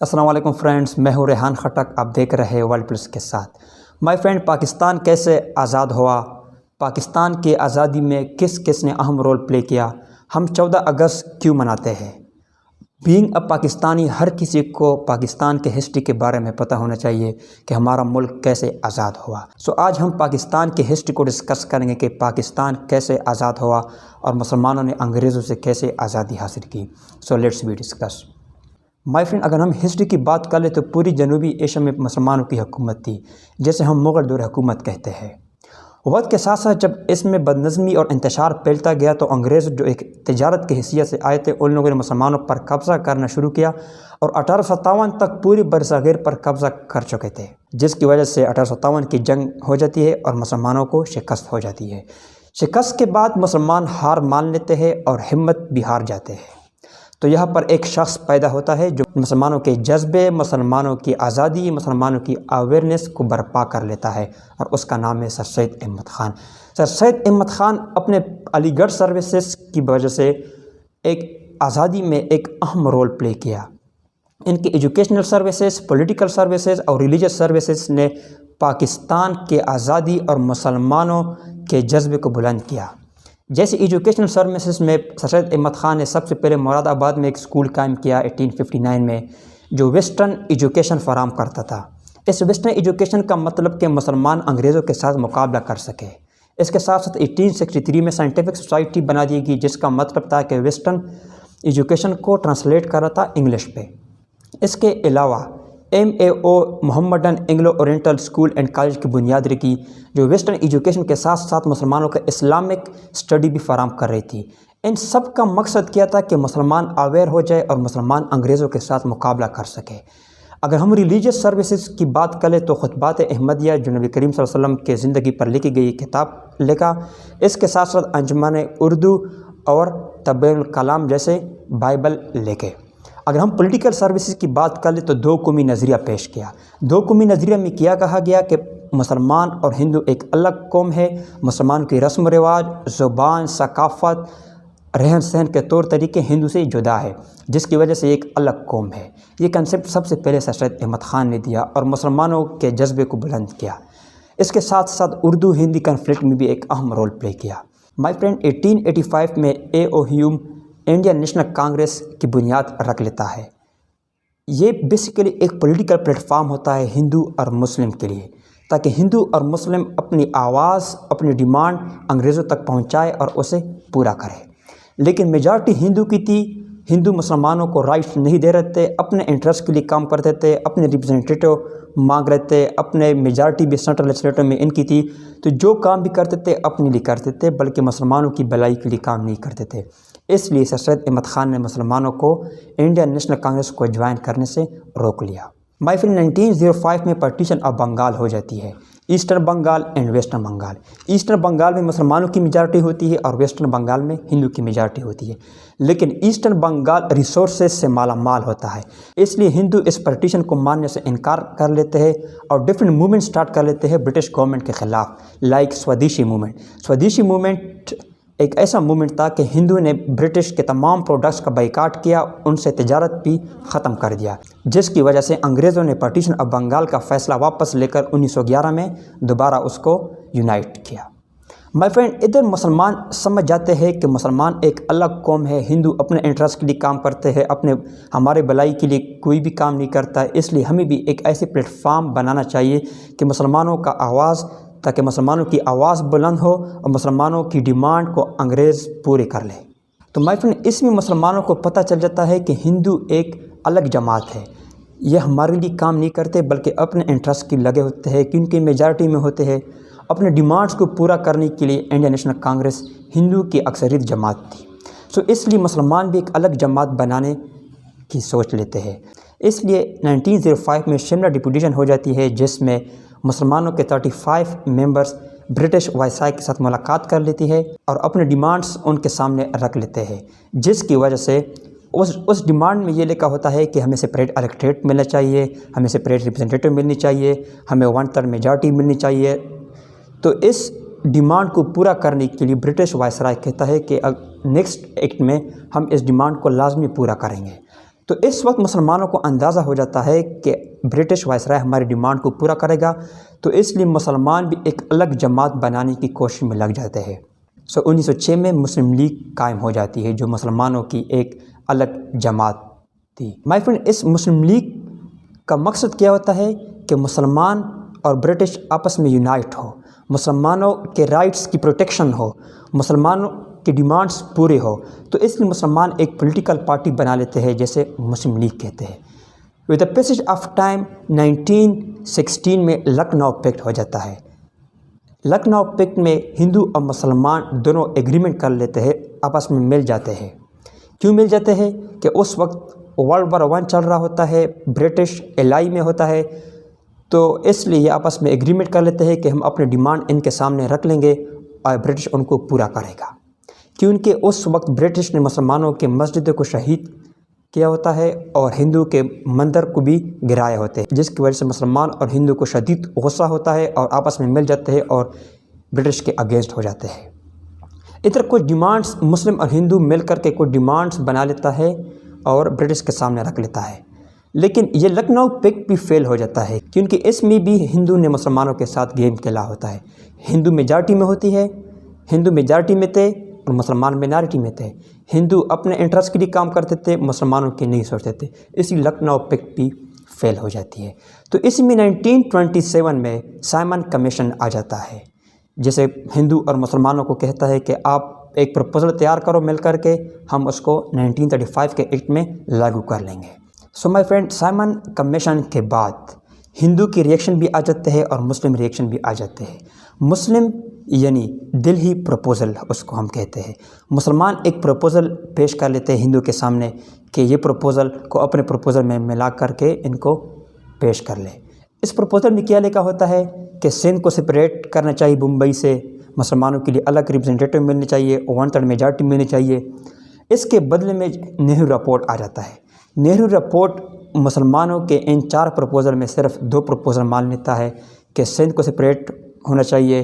السلام علیکم فرینڈز، میں ہوں ریحان خٹک، آپ دیکھ رہے ہیں ورلڈ پولیس کے ساتھ۔ مائی فرینڈ، پاکستان کیسے آزاد ہوا؟ پاکستان کی آزادی میں کس کس نے اہم رول پلے کیا؟ ہم 14 اگست کیوں مناتے ہیں؟ بینگ اے پاکستانی، ہر کسی کو پاکستان کے ہسٹری کے بارے میں پتہ ہونا چاہیے کہ ہمارا ملک کیسے آزاد ہوا۔ آج ہم پاکستان کی ہسٹری کو ڈسکس کریں گے کہ پاکستان کیسے آزاد ہوا اور مسلمانوں نے انگریزوں سے کیسے آزادی حاصل کی۔ Let's be discuss. My friend, اگر ہم ہسٹری کی بات کر لیں تو پوری جنوبی ایشیا میں مسلمانوں کی حکومت تھی، جیسے ہم مغل دور حکومت کہتے ہیں۔ وقت کے ساتھ ساتھ جب اس میں بدنظمی اور انتشار پھیلتا گیا تو انگریز جو ایک تجارت کی حیثیت سے آئے تھے، ان لوگوں نے مسلمانوں پر قبضہ کرنا شروع کیا اور 1857 تک پوری برصغیر پر قبضہ کر چکے تھے، جس کی وجہ سے 1857 کی جنگ ہو جاتی ہے اور مسلمانوں کو شکست ہو جاتی ہے۔ شکست کے بعد مسلمان ہار مان لیتے ہیں اور ہمت بھی ہار جاتے ہیں۔ تو یہاں پر ایک شخص پیدا ہوتا ہے جو مسلمانوں کے جذبے، مسلمانوں کی آزادی، مسلمانوں کی اویئرنیس کو برپا کر لیتا ہے، اور اس کا نام ہے سر سید احمد خان۔ سر سید احمد خان اپنے علی گڑھ سروسز کی وجہ سے ایک آزادی میں ایک اہم رول پلے کیا۔ ان کی ایجوکیشنل سروسز، پولیٹیکل سروسز اور ریلیجس سروسز نے پاکستان کے آزادی اور مسلمانوں کے جذبے کو بلند کیا۔ جیسے ایجوکیشنل سروسز میں سر سید احمد خان نے سب سے پہلے مراد آباد میں ایک اسکول قائم کیا 1859 میں، جو ویسٹرن ایجوکیشن فراہم کرتا تھا۔ اس ویسٹرن ایجوکیشن کا مطلب کہ مسلمان انگریزوں کے ساتھ مقابلہ کر سکے۔ اس کے ساتھ ساتھ 1863 میں سائنٹیفک سوسائٹی بنا دی گئی، جس کا مطلب تھا کہ ویسٹرن ایجوکیشن کو ٹرانسلیٹ کر رہا تھا انگلش پہ۔ اس کے علاوہ MAO Mohammedan Anglo oriental school and college کی بنیاد رکھی، جو ویسٹرن ایجوکیشن کے ساتھ ساتھ مسلمانوں کا اسلامک اسٹڈی بھی فراہم کر رہی تھی۔ ان سب کا مقصد کیا تھا کہ مسلمان اویئر ہو جائے اور مسلمان انگریزوں کے ساتھ مقابلہ کر سکے۔ اگر ہم ریلیجیس سروسز کی بات کریں تو خطبات احمدیہ جو نبی کریم صلی اللہ علیہ وسلم کے زندگی پر لکھی گئی کتاب لکھا، اس کے ساتھ ساتھ انجمن اردو اور تبیین الکلام جیسے بائبل لکھے۔ اگر ہم پولیٹیکل سروسز کی بات کر لیں تو دو قومی نظریہ پیش کیا۔ دو قومی نظریہ میں کیا کہا گیا کہ مسلمان اور ہندو ایک الگ قوم ہے، مسلمان کی رسم و رواج، زبان، ثقافت، رہن سہن کے طور طریقے ہندو سے جدا ہے، جس کی وجہ سے ایک الگ قوم ہے۔ یہ کنسیپٹ سب سے پہلے سر سید احمد خان نے دیا اور مسلمانوں کے جذبے کو بلند کیا۔ اس کے ساتھ ساتھ اردو ہندی کنفلکٹ میں بھی ایک اہم رول پلے کیا۔ مائی فرینڈ، 1885 میں AO ہیوم انڈین نیشنل کانگریس کی بنیاد رکھ لیتا ہے۔ یہ بیسیکلی ایک پولیٹیکل پلیٹ فارم ہوتا ہے ہندو اور مسلم کے لیے، تاکہ ہندو اور مسلم اپنی آواز، اپنی ڈیمانڈ انگریزوں تک پہنچائے اور اسے پورا کرے۔ لیکن میجارٹی ہندو کی تھی، ہندو مسلمانوں کو رائٹس نہیں دے رہے تھے، اپنے انٹرسٹ کے لیے کام کرتے تھے، اپنے ریپرزنٹیٹیو مانگ رہے تھے، اپنے میجارٹی بھی سینٹرل لیجسلیٹر میں ان کی تھی، تو جو کام بھی کرتے تھے اپنے لیے کرتے تھے، بلکہ مسلمانوں کی بھلائی کے لیے کام نہیں کرتے تھے۔ اس لیے سر سید احمد خان نے مسلمانوں کو انڈین نیشنل کانگریس کو جوائن کرنے سے روک لیا۔ مائی فرینڈ، 1905 میں پارٹیشن آف بنگال ہو جاتی ہے، eastern Bengal and western Bengal. Eastern Bengal میں مسلمانوں کی میجارٹی ہوتی ہے اور ویسٹرن بنگال میں ہندو کی میجارٹی ہوتی ہے، لیکن ایسٹرن بنگال ریسورسز سے مالا مال ہوتا ہے، اس لیے ہندو اس پارٹیشن کو ماننے سے انکار کر لیتے ہیں اور ڈفرینٹ موومنٹ سٹارٹ کر لیتے ہیں برٹش گورنمنٹ کے خلاف، like Swadeshi movement. Swadeshi movement ایک ایسا موومنٹ تھا کہ ہندو نے برٹش کے تمام پروڈکٹس کا بائیکاٹ کیا، ان سے تجارت بھی ختم کر دیا، جس کی وجہ سے انگریزوں نے پارٹیشن آف بنگال کا فیصلہ واپس لے کر 1911 میں دوبارہ اس کو یونائٹ کیا۔ مائی فرینڈ، ادھر مسلمان سمجھ جاتے ہیں کہ مسلمان ایک الگ قوم ہے، ہندو اپنے انٹرسٹ کے لیے کام کرتے ہیں، ہمارے بھلائی کے لیے کوئی بھی کام نہیں کرتا ہے، اس لیے ہمیں بھی ایک ایسی پلیٹ فارم بنانا چاہیے کہ مسلمانوں کا آواز، تاکہ مسلمانوں کی آواز بلند ہو اور مسلمانوں کی ڈیمانڈ کو انگریز پورے کر لے۔ تو مائی فرینڈ، اس میں مسلمانوں کو پتہ چل جاتا ہے کہ ہندو ایک الگ جماعت ہے، یہ ہمارے لیے کام نہیں کرتے بلکہ اپنے انٹرسٹ کی لگے ہوتے ہیں، کیونکہ میجارٹی میں ہوتے ہیں۔ اپنے ڈیمانڈز کو پورا کرنے کے لیے انڈین نیشنل کانگریس ہندو کی اکثریت جماعت تھی، اس لیے مسلمان بھی ایک الگ جماعت بنانے کی سوچ لیتے ہیں۔ اس لیے 1905 میں شملہ ڈپوٹیشن ہو جاتی ہے، جس میں مسلمانوں کے 35 ممبرز برٹش وائسرائے کے ساتھ ملاقات کر لیتی ہے اور اپنے ڈیمانڈز ان کے سامنے رکھ لیتے ہیں، جس کی وجہ سے اس ڈیمانڈ میں یہ لکھا ہوتا ہے کہ ہمیں سپریٹ الیکٹریٹ ملنا چاہیے، ہمیں سپریٹ ریپرزنٹیٹیو ملنی چاہیے، ہمیں 1/3 میجارٹی ملنی چاہیے۔ تو اس ڈیمانڈ کو پورا کرنے کے لیے برٹش وائسرائے کہتا ہے کہ نیکسٹ ایکٹ میں ہم اس ڈیمانڈ کو لازمی پورا کریں گے۔ تو اس وقت مسلمانوں کو اندازہ ہو جاتا ہے کہ برٹش وائسرائے ہماری ڈیمانڈ کو پورا کرے گا، تو اس لیے مسلمان بھی ایک الگ جماعت بنانے کی کوشش میں لگ جاتے ہیں۔ 1906 میں مسلم لیگ قائم ہو جاتی ہے، جو مسلمانوں کی ایک الگ جماعت تھی۔ مائی فرینڈ، اس مسلم لیگ کا مقصد کیا ہوتا ہے کہ مسلمان اور برٹش آپس میں یونائٹ ہو، مسلمانوں کے رائٹس کی پروٹیکشن ہو، مسلمانوں کی ڈیمانڈز پورے ہو۔ تو اس لیے مسلمان ایک پولیٹیکل پارٹی بنا لیتے ہیں جیسے مسلم لیگ کہتے ہیں۔ With the passage of time 1916 میں لکھنؤ پیکٹ ہو جاتا ہے۔ لکھنؤ پیکٹ میں ہندو اور مسلمان دونوں ایگریمنٹ کر لیتے ہیں، آپس میں مل جاتے ہیں۔ کیوں مل جاتے ہیں؟ کہ اس وقت ورلڈ وار 1 چل رہا ہوتا ہے، برٹش الائی میں ہوتا ہے، تو اس لیے یہ آپس میں ایگریمنٹ کر لیتے ہیں کہ ہم اپنے ڈیمانڈ ان کے سامنے رکھ لیں گے اور برٹش ان کو پورا کرے گا۔ کیونکہ اس وقت برٹش نے مسلمانوں کے مسجدوں کو شہید کیا ہوتا ہے اور ہندو کے مندر کو بھی گرائے ہوتے ہیں، جس کی وجہ سے مسلمان اور ہندو کو شدید غصہ ہوتا ہے اور آپس میں مل جاتے ہیں اور برٹش کے اگینسٹ ہو جاتے ہیں۔ ادھر کچھ ڈیمانڈز مسلم اور ہندو مل کر کے کچھ ڈیمانڈز بنا لیتا ہے اور برٹش کے سامنے رکھ لیتا ہے، لیکن یہ لکھنؤ پیکٹ بھی فیل ہو جاتا ہے، کیونکہ اس میں بھی ہندو نے مسلمانوں کے ساتھ گیم کھیلا ہوتا ہے۔ ہندو میجارٹی میں ہوتی ہے، ہندو میجارٹی میں تھے اور مسلمان مینارٹی میں تھے۔ ہندو اپنے انٹرسٹ کے لیے کام کرتے تھے، مسلمانوں کی نہیں سوچتے تھے، اسی لکھنؤ پیکٹ بھی فیل ہو جاتی ہے۔ تو اس میں 1927 میں سائمن کمیشن آ جاتا ہے، جسے ہندو اور مسلمانوں کو کہتا ہے کہ آپ ایک پروپوزل تیار کرو مل کر کے، ہم اس کو 1935 کے ایکٹ میں لاگو کر لیں گے۔ سو مائی فرینڈ، سائمن کمیشن کے بعد ہندو کی ریئیکشن بھی آ جاتے ہیں اور مسلم ریئیکشن بھی آ جاتے ہیں۔ مسلم یعنی دلہی پروپوزل اس کو ہم کہتے ہیں۔ مسلمان ایک پروپوزل پیش کر لیتے ہیں ہندو کے سامنے کہ یہ پروپوزل کو اپنے پروپوزل میں ملا کر کے ان کو پیش کر لے۔ اس پروپوزل میں کیا لکھا ہوتا ہے کہ سندھ کو سپریٹ کرنا چاہیے بمبئی سے، مسلمانوں کے لیے الگ ریپرزنٹیٹو ملنے چاہیے، 1/3 میجارٹی ملنی چاہیے۔ اس کے بدلے میں نہرو رپورٹ آ جاتا ہے۔ نہرو رپورٹ مسلمانوں کے ان 4 پروپوزل میں صرف 2 پروپوزل مان لیتا ہے کہ سندھ کو سپریٹ ہونا چاہیے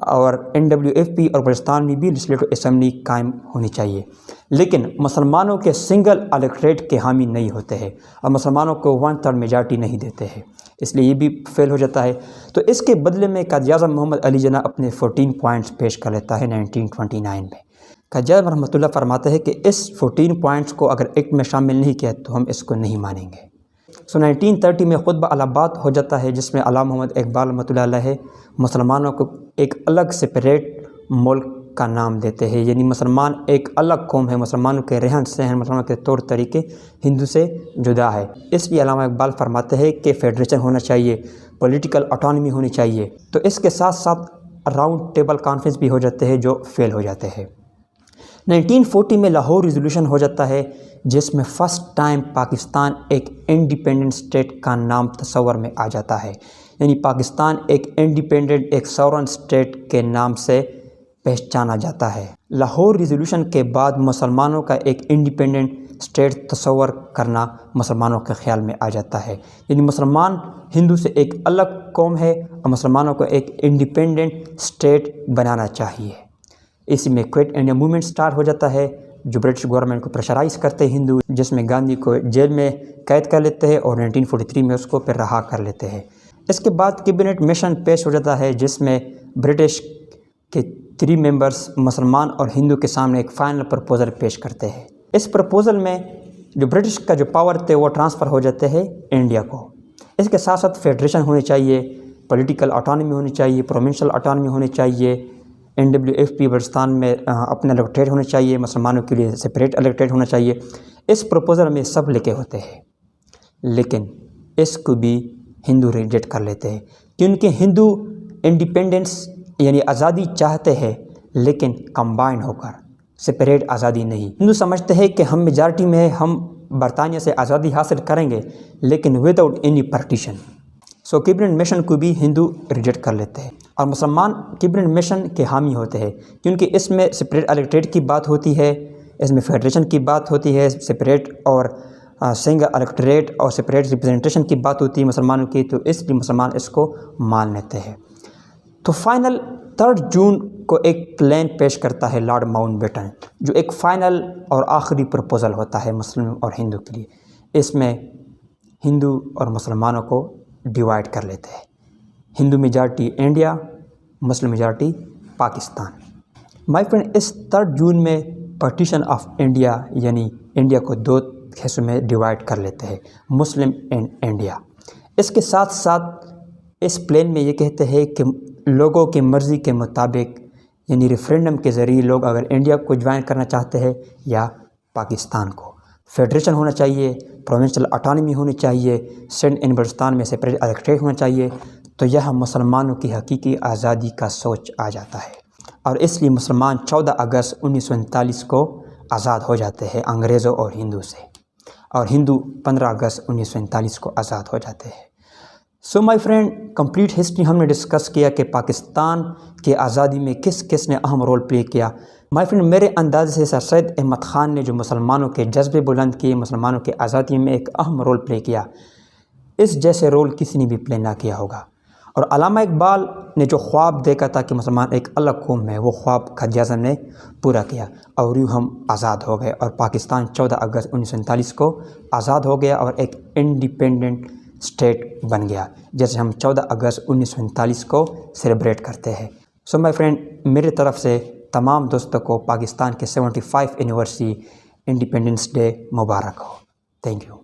اور NWFP اور بلوچستان میں بھی لیجسلیٹو اسمبلی قائم ہونی چاہیے، لیکن مسلمانوں کے سنگل الیکٹریٹ کے حامی نہیں ہوتے ہیں اور مسلمانوں کو 1/3 میجارٹی نہیں دیتے ہیں، اس لیے یہ بھی فیل ہو جاتا ہے۔ تو اس کے بدلے میں قائد اعظم محمد علی جناح اپنے 14 پوائنٹس پیش کر لیتا ہے 1929 میں۔ قائد اعظم رحمۃ اللہ فرماتے ہیں کہ اس 14 پوائنٹس کو اگر ایکٹ میں شامل نہیں کیا تو ہم اس کو نہیں مانیں گے۔ 1930 میں خطبہ الہ آباد ہو جاتا ہے، جس میں علامہ محمد اقبال رحمۃ اللہ علیہ مسلمانوں کو ایک الگ سپریٹ ملک کا نام دیتے ہیں، یعنی مسلمان ایک الگ قوم ہے، مسلمانوں کے رہن سہن، مسلمانوں کے طور طریقے ہندو سے جدا ہے۔ اس لیے علامہ اقبال فرماتے ہیں کہ فیڈریشن ہونا چاہیے، پولیٹیکل آٹونمی ہونی چاہیے۔ تو اس کے ساتھ ساتھ راؤنڈ ٹیبل کانفرنس بھی ہو جاتے ہیں جو فیل ہو جاتے ہیں۔ 1940 میں لاہور ریزولوشن ہو جاتا ہے، جس میں فرسٹ ٹائم پاکستان ایک انڈیپینڈنٹ اسٹیٹ کا نام تصور میں آ جاتا ہے، یعنی پاکستان ایک انڈیپینڈنٹ ایک سورن اسٹیٹ کے نام سے پہچانا جاتا ہے۔ لاہور ریزولوشن کے بعد مسلمانوں کا ایک انڈیپینڈنٹ اسٹیٹ تصور کرنا مسلمانوں کے خیال میں آ جاتا ہے، یعنی مسلمان ہندو سے ایک الگ قوم ہے اور مسلمانوں کو ایک انڈیپینڈنٹ اسٹیٹ بنانا چاہیے۔ اسی میں کوئٹ انڈیا موومنٹ سٹارٹ ہو جاتا ہے، جو برٹش گورنمنٹ کو پریشرائز کرتے ہیں ہندو، جس میں گاندھی کو جیل میں قید کر لیتے ہیں اور 1943 میں اس کو پھر رہا کر لیتے ہیں۔ اس کے بعد کیبنٹ مشن پیش ہو جاتا ہے، جس میں برٹش کے 3 ممبرز مسلمان اور ہندو کے سامنے ایک فائنل پروپوزل پیش کرتے ہیں۔ اس پروپوزل میں جو برٹش کا جو پاور تھے وہ ٹرانسفر ہو جاتے ہیں انڈیا کو۔ اس کے ساتھ ساتھ فیڈریشن ہونی چاہیے، پولیٹیکل آٹونمی ہونی چاہیے، پروونشل آٹونمی ہونی چاہیے، NWFP بلوچستان میں اپنا الیکٹریٹ ہونا چاہیے، مسلمانوں کے لیے سپریٹ الیکٹریٹ ہونا چاہیے۔ اس پروپوزل میں سب لکھے ہوتے ہیں، لیکن اس کو بھی ہندو ریجیکٹ کر لیتے ہیں، کیونکہ ہندو انڈیپینڈنس یعنی آزادی چاہتے ہیں، لیکن کمبائن ہو کر، سپریٹ آزادی نہیں۔ ہندو سمجھتے ہیں کہ ہم میجارٹی میں ہم برطانیہ سے آزادی حاصل کریں گے، لیکن وداؤٹ اینی پارٹیشن۔ سو کیبنٹ مشن کو بھی ہندو ریجیکٹ کر لیتے ہیں اور مسلمان کیبنٹ مشن کے حامی ہوتے ہیں، کیونکہ اس میں سپریٹ الیکٹریٹ کی بات ہوتی ہے، اس میں فیڈریشن کی بات ہوتی ہے، سپریٹ اور سنگل الیکٹریٹ اور سپریٹ ریپرزنٹیشن کی بات ہوتی ہے مسلمانوں کی، تو اس لیے مسلمان اس کو مان لیتے ہیں۔ تو فائنل 3 جون کو ایک پلان پیش کرتا ہے لارڈ ماؤنٹ بیٹن، جو ایک فائنل اور آخری پروپوزل ہوتا ہے مسلم اور ہندو کے لیے۔ اس میں ہندو اور مسلمانوں کو ڈیوائڈ کر لیتے ہیں، Hindu majority India, Muslim majority Pakistan. My friend, اس 3 جون میں پارٹیشن آف انڈیا یعنی انڈیا کو 2 حصوں میں ڈیوائڈ کر لیتے ہیں، مسلم اینڈ انڈیا۔ اس کے ساتھ ساتھ اس پلان میں یہ کہتے ہیں کہ لوگوں کی مرضی کے مطابق یعنی ریفرینڈم کے ذریعے لوگ اگر انڈیا کو جوائن کرنا چاہتے ہیں یا پاکستان کو، فیڈریشن ہونا چاہیے، پروونشل اٹانومی ہونی چاہیے، سندھ ان بلوچستان میں سپریٹ الیکٹریٹ ہونا چاہیے، تو یہ مسلمانوں کی حقیقی آزادی کا سوچ آ جاتا ہے۔ اور اس لیے مسلمان 14 اگست 1947 کو آزاد ہو جاتے ہیں انگریزوں اور ہندو سے، اور ہندو 15 اگست 1947 کو آزاد ہو جاتے ہیں۔ سو مائی فرینڈ، کمپلیٹ ہسٹری ہم نے ڈسکس کیا کہ پاکستان کی آزادی میں کس کس نے اہم رول پلے کیا۔ مائی فرینڈ، میرے انداز سے سر سید احمد خان نے جو مسلمانوں کے جذبے بلند کیے، مسلمانوں کی آزادی میں ایک اہم رول پلے کیا، اس جیسے رول کسی نے بھی پلے نہ کیا ہوگا۔ اور علامہ اقبال نے جو خواب دیکھا تھا کہ مسلمان ایک الگ قوم ہے، وہ خواب قائد اعظم نے پورا کیا، اور یوں ہم آزاد ہو گئے، اور پاکستان 14 اگست 1947 کو آزاد ہو گیا اور ایک انڈیپینڈنٹ اسٹیٹ بن گیا، جیسے ہم 14 اگست 1947 کو سیلیبریٹ کرتے ہیں۔ سو مائی فرینڈ، میری طرف سے تمام دوستوں کو پاکستان کے 75 anniversary independence day Mubarak who. Thank you.